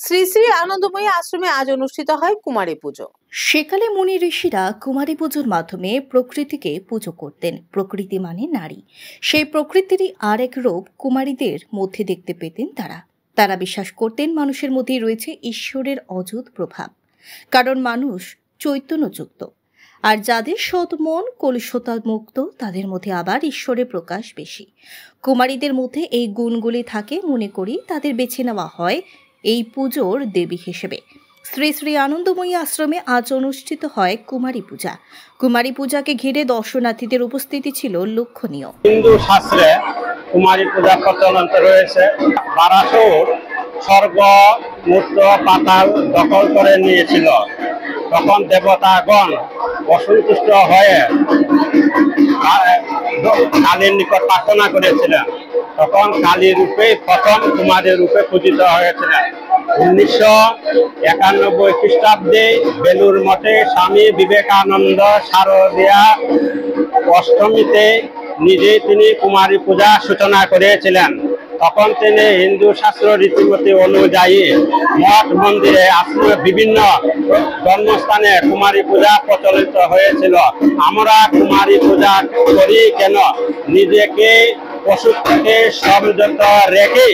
শ্রী শ্রী আনন্দময়ী আশ্রমে আজ অনুষ্ঠিত হয় কুমারী পুজো। সেকালে মুনি ঋষিরা কুমারী পুজোর মাধ্যমে প্রকৃতিকে পুজো করতেন। প্রকৃতি মানে নারী, সেই প্রকৃতিরই আর এক রূপ কুমারীদের মধ্যে দেখতে পেতেন তারা। তারা বিশ্বাস করতেন মানুষের মধ্যে রয়েছে ঈশ্বরের অযুত প্রভাব, কারণ মানুষ চৈতন্যযুক্ত, আর যাদের সৎ মন কলুষতা মুক্ত তাদের মধ্যে আবার ঈশ্বরের প্রকাশ বেশি। কুমারীদের মধ্যে এই গুণগুলি থাকে মনে করি তাদের বেছে নেওয়া হয় এই পুজোর দেবী হিসেবে। শ্রী শ্রী আনন্দময়ী আশ্রমে আজ অনুষ্ঠিত হয় কুমারী পূজা। কুমারী পূজাকে ঘিরে দর্শনার্থীদের উপস্থিতি ছিল লক্ষণীয়। হিন্দু শাস্ত্রে কুমারী পূজা প্রচলন রয়েছে। বারাসুর স্বর্গ মূর্ত পাতাল দখল করে নিয়েছিল। তখন দেবতাগণ অসন্তুষ্ট হয়ে কালীর নিকট প্রার্থনা করেছিলেন। তখন কালী রূপে প্রথম কুমারী রূপে পূজিত হয়েছিলেন। 1991 খ্রিস্টাব্দে বেলুর মঠে স্বামী বিবেকানন্দ শারদীয়া অষ্টমীতে নিজেই তিনি কুমারী পূজা সূচনা করেছিলেন। তখন তিনি হিন্দু শাস্ত্র রীতিমতি অনুযায়ী মঠ মন্দিরে আশ্রমে বিভিন্ন জন্মস্থানে কুমারী পূজা প্রচলিত হয়েছিল। আমরা কুমারী পূজা করি কেন? নিজেকে পশু থেকে সংযত রেখে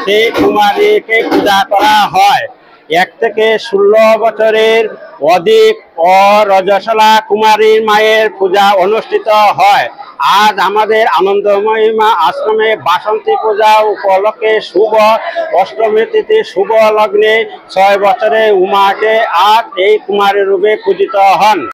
সেই কুমারীকে পূজা করা হয়। 1 থেকে 16 বছরের অধিক অরজস্বলা কুমারী মায়ের পূজা অনুষ্ঠিত হয়। আজ আমাদের আনন্দময়ী মা আশ্রমে বাসন্তী পূজা উপলক্ষে শুভ অষ্টমী তিথি শুভ লগ্নে 6 বছরের উমাকে আজ এই কুমারী রূপে পূজিত হন।